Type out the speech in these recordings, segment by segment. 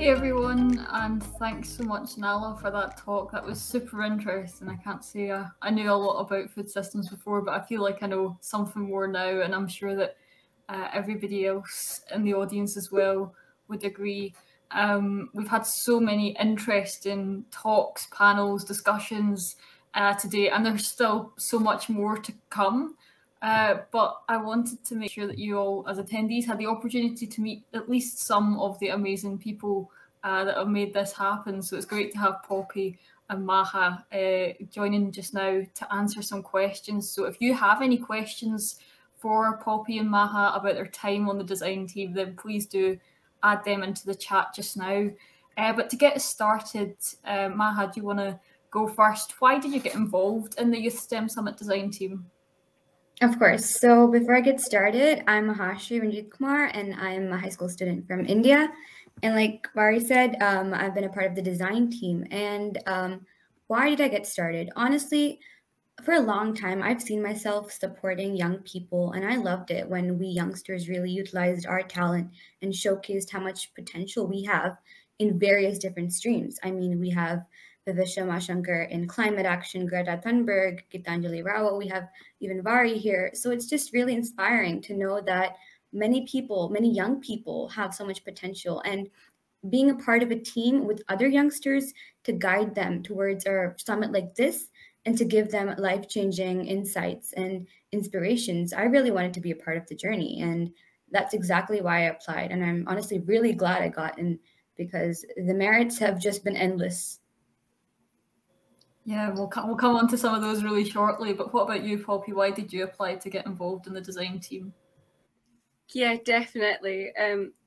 everyone, and thanks so much, Nala, for that talk. That was super interesting. I can't say I knew a lot about food systems before, but I feel like I know something more now, and I'm sure that everybody else in the audience as well would agree. We've had so many interesting talks, panels, discussions today, and there's still so much more to come. But I wanted to make sure that you all, as attendees, had the opportunity to meet at least some of the amazing people that have made this happen. So it's great to have Poppy and Maha joining just now to answer some questions. So if you have any questions for Poppy and Maha about their time on the design team, then please do add them into the chat just now. But to get us started, Maha, do you want to go first? Why did you get involved in the Youth STEM Summit design team? Of course. So before I get started, I'm Mahashi Ranjit Kumar, and I'm a high school student from India. And like Vari said, I've been a part of the design team. And why did I get started? Honestly, for a long time, I've seen myself supporting young people, and I loved it when we youngsters really utilized our talent and showcased how much potential we have in various different streams. I mean, we have Vivisha Mashankar in climate action, Greta Thunberg, Gitanjali Rao, we have even Vari here. So it's just really inspiring to know that many people, many young people have so much potential, and being a part of a team with other youngsters to guide them towards a summit like this and to give them life-changing insights and inspirations. I really wanted to be a part of the journey, and that's exactly why I applied. And I'm honestly really glad I got in, because the merits have just been endless. Yeah, we'll come on to some of those really shortly, but what about you, Poppy? Why did you apply to get involved in the design team? Yeah, definitely.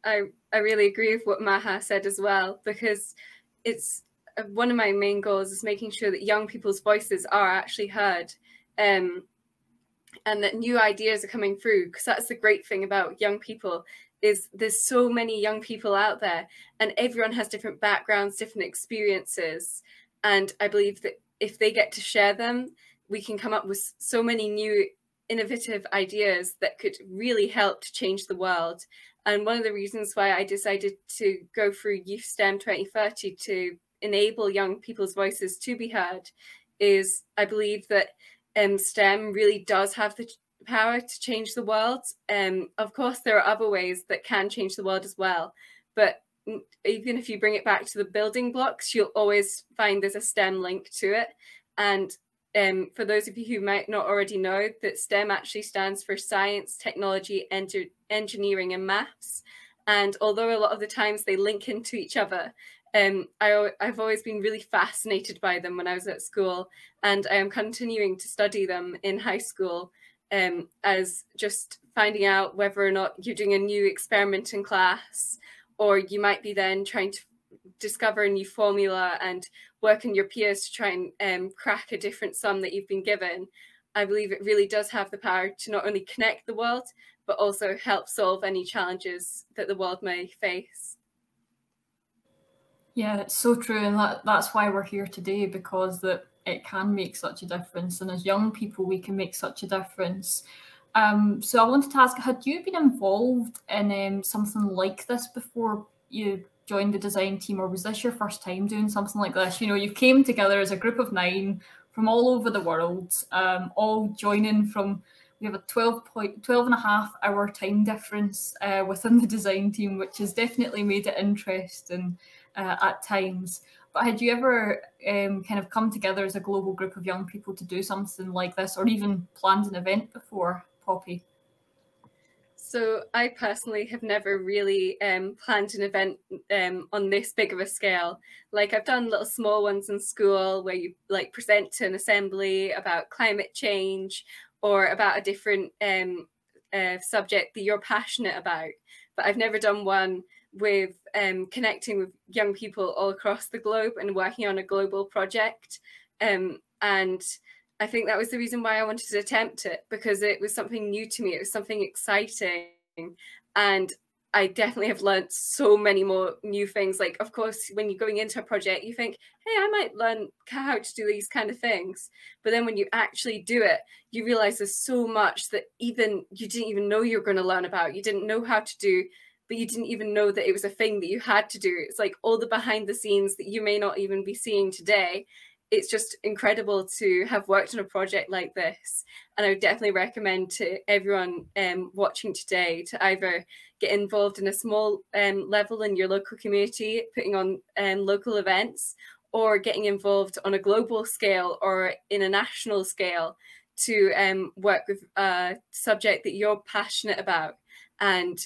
I really agree with what Maha said as well, because it's one of my main goals is making sure that young people's voices are actually heard, and that new ideas are coming through, because that's the great thing about young people is there's so many young people out there, and everyone has different backgrounds, different experiences, and I believe that if they get to share them, we can come up with so many new innovative ideas that could really help to change the world. And one of the reasons why I decided to go through Youth STEM 2030 to enable young people's voices to be heard is I believe that STEM really does have the power to change the world. Of course, there are other ways that can change the world as well, but even if you bring it back to the building blocks, you'll always find there's a STEM link to it. And for those of you who might not already know, that STEM actually stands for science, technology, engineering, and maths. And although a lot of the times they link into each other, I've always been really fascinated by them when I was at school, and I am continuing to study them in high school, as just finding out whether or not you're doing a new experiment in class, or you might be then trying to discover a new formula and work on your peers to try and crack a different sum that you've been given. I believe it really does have the power to not only connect the world, but also help solve any challenges that the world may face. Yeah, it's so true, and that's why we're here today, because that it can make such a difference, and as young people we can make such a difference. So I wanted to ask, had you been involved in something like this before you joined the design team, or was this your first time doing something like this? You know, you came together as a group of 9 from all over the world, all joining from, we have a 12 and a half hour time difference within the design team, which has definitely made it interesting at times. But had you ever kind of come together as a global group of young people to do something like this, or even planned an event before, Poppy? So I personally have never really planned an event on this big of a scale. Like, I've done little small ones in school where you like present to an assembly about climate change or about a different subject that you're passionate about. But I've never done one with connecting with young people all across the globe and working on a global project. And I think that was the reason why I wanted to attempt it, because it was something new to me. It was something exciting. And I definitely have learned so many more new things. Like, of course, when you're going into a project, you think, hey, I might learn how to do these kind of things. But then when you actually do it, you realize there's so much that even you didn't even know you were going to learn about. You didn't know how to do but you didn't even know that it was a thing that you had to do. It's like all the behind the scenes that you may not even be seeing today. It's just incredible to have worked on a project like this. And I would definitely recommend to everyone watching today to either get involved in a small level in your local community, putting on local events, or getting involved on a global scale or in a national scale to work with a subject that you're passionate about, and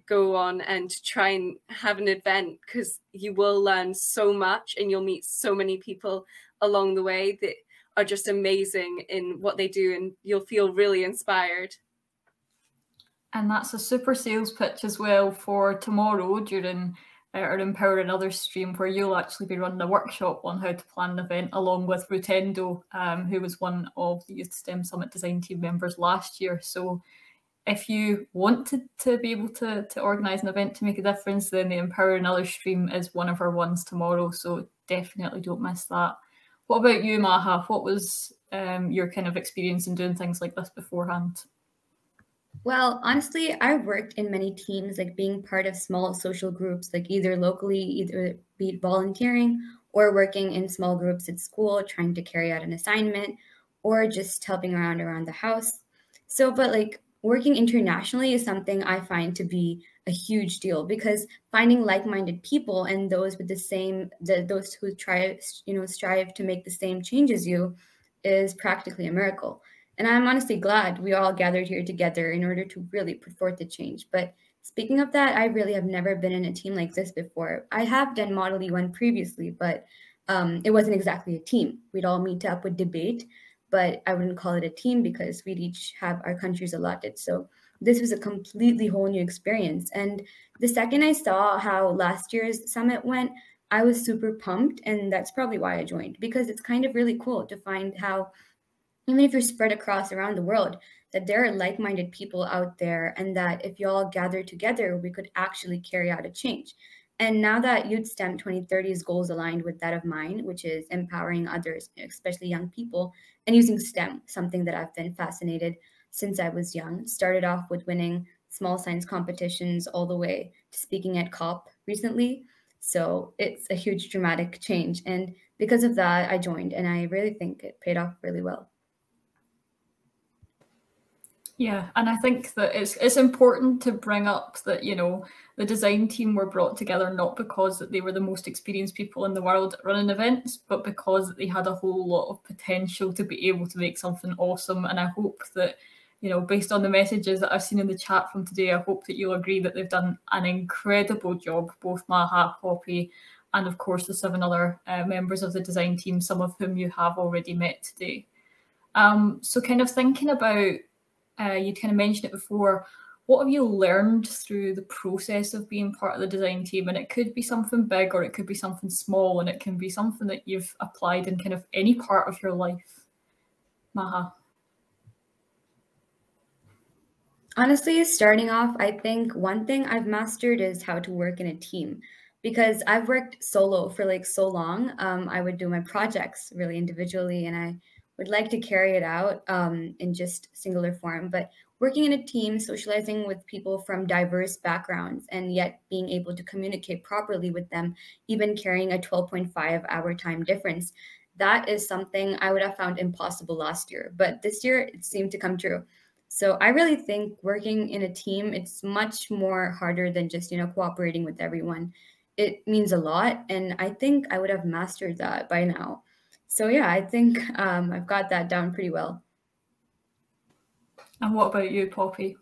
go on and try and have an event, because you will learn so much and you'll meet so many people along the way that are just amazing in what they do, and you'll feel really inspired. And that's a super sales pitch as well for tomorrow during our Empowering Others stream, where you'll actually be running a workshop on how to plan an event along with Rutendo, who was one of the Youth STEM Summit design team members last year. So if you want to be able to organise an event to make a difference, then the Empowering Others stream is one of our ones tomorrow. So definitely don't miss that. What about you, Maha? What was your kind of experience in doing things like this beforehand? Well, honestly, I've worked in many teams, like being part of small social groups, like either locally, either be it volunteering or working in small groups at school, trying to carry out an assignment, or just helping around the house. So, but like working internationally is something I find to be a huge deal, because finding like-minded people and those with the same, those who strive to make the same change as you is practically a miracle. And I'm honestly glad we all gathered here together in order to really put forth the change. But speaking of that, I really have never been in a team like this before. I have done Model UN previously, but it wasn't exactly a team. We'd all meet up with debate, but I wouldn't call it a team because we'd each have our countries allotted. So this was a completely whole new experience. And the second I saw how last year's summit went, I was super pumped. And that's probably why I joined, because it's kind of really cool to find how, even if you're spread across around the world, that there are like-minded people out there, and that if you all gather together, we could actually carry out a change. And now that Youth STEM 2030's goals aligned with that of mine, which is empowering others, especially young people, and using STEM, something that I've been fascinated since I was young. Started off with winning small science competitions all the way to speaking at COP recently. So it's a huge dramatic change. And because of that, I joined, and I really think it paid off really well. Yeah, and I think that it's important to bring up that, you know, the design team were brought together not because that they were the most experienced people in the world at running events, but because they had a whole lot of potential to be able to make something awesome. And I hope that, you know, based on the messages that I've seen in the chat from today, I hope that you'll agree that they've done an incredible job, both Maha, Poppy, and of course the 7 other members of the design team, some of whom you have already met today. So kind of thinking about, you kind of mentioned it before, what have you learned through the process of being part of the design team? And it could be something big or it could be something small, and it can be something that you've applied in kind of any part of your life. Maha. Honestly, starting off, I think one thing I've mastered is how to work in a team, because I've worked solo for like so long. I would do my projects really individually, and I would like to carry it out in just singular form. But working in a team, socializing with people from diverse backgrounds, and yet being able to communicate properly with them, even carrying a 12.5-hour time difference, that is something I would have found impossible last year. But this year, it seemed to come true. So I really think working in a team, it's much more harder than just, cooperating with everyone. It means a lot. And I think I would have mastered that by now. So yeah, I think I've got that down pretty well. And what about you, Poppy?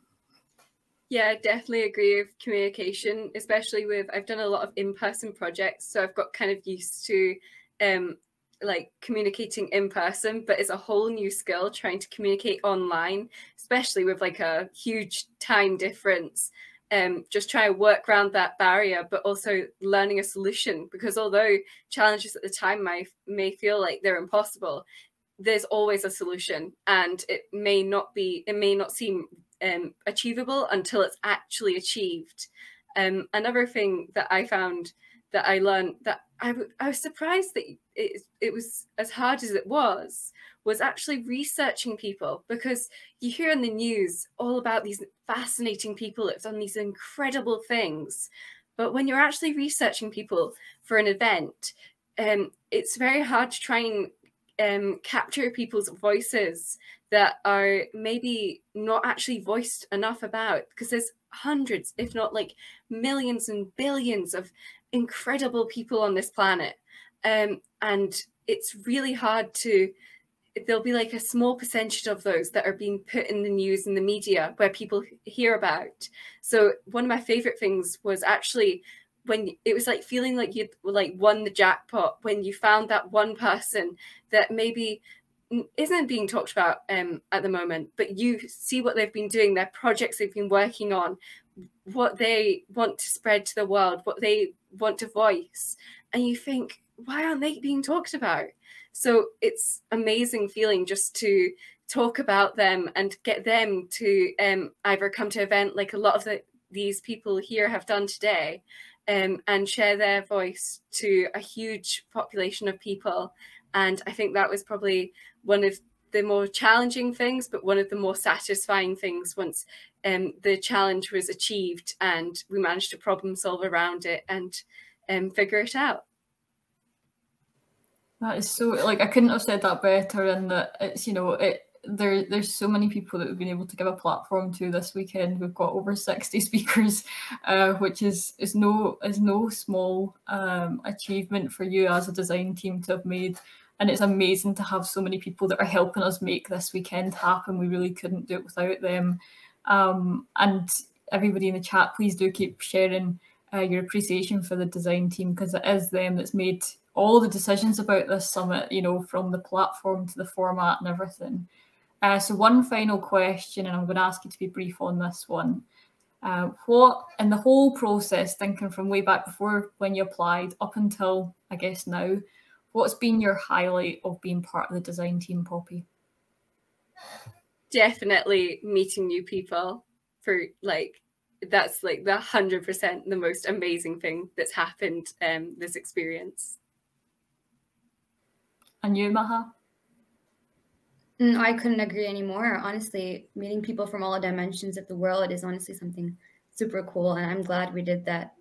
Yeah, I definitely agree with communication, especially with, I've done a lot of in-person projects, so I've got kind of used to like communicating in person, but it's a whole new skill trying to communicate online, especially with like a huge time difference. Just try to work around that barrier, but also learning a solution, because although challenges at the time may feel like they're impossible, there's always a solution, and it may not seem achievable until it's actually achieved. Another thing that I found that I learned that I was surprised that it was as hard as it was actually researching people, because you hear in the news all about these fascinating people that have done these incredible things. But when you're actually researching people for an event, it's very hard to try and capture people's voices that are maybe not actually voiced enough about, because there's hundreds, if not like millions and billions of incredible people on this planet. And it's really hard to, there'll be like a small percentage of those that are being put in the news and the media where people hear about. So one of my favorite things was actually when it was like feeling like you'd like won the jackpot, when you found that one person that maybe isn't being talked about at the moment, but you see what they've been doing, their projects they've been working on, what they want to spread to the world, what they want to voice, and you think, why aren't they being talked about? So it's amazing feeling just to talk about them and get them to either come to an event like a lot of these people here have done today, and share their voice to a huge population of people. And I think that was probably one of the more challenging things, but one of the more satisfying things once the challenge was achieved and we managed to problem solve around it and figure it out. That is so, like, I couldn't have said that better. And that it's, you know, there's so many people that we've been able to give a platform to this weekend. We've got over 60 speakers, which is no small achievement for you as a design team to have made. And it's amazing to have so many people that are helping us make this weekend happen. We really couldn't do it without them. And everybody in the chat, please do keep sharing your appreciation for the design team, because it is them that's made all the decisions about this summit, you know, from the platform to the format and everything. So one final question, and I'm going to ask you to be brief on this one. What, in the whole process, thinking from way back before when you applied up until, I guess, now, what's been your highlight of being part of the design team, Poppy? Definitely meeting new people. For like, that's like the 100% the most amazing thing that's happened this experience. And you, Maha? No, I couldn't agree anymore. Honestly, meeting people from all dimensions of the world is honestly something super cool, and I'm glad we did that.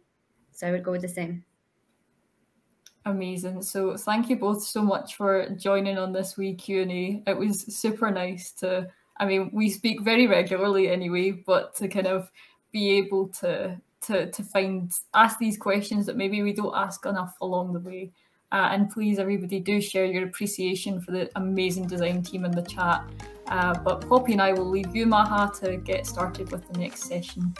So I would go with the same. Amazing. So thank you both so much for joining on this wee Q&A. It was super nice to, I mean, we speak very regularly anyway, but to kind of be able to ask these questions that maybe we don't ask enough along the way. And please, everybody, do share your appreciation for the amazing design team in the chat. But Poppy and I will leave you, Maha, to get started with the next session.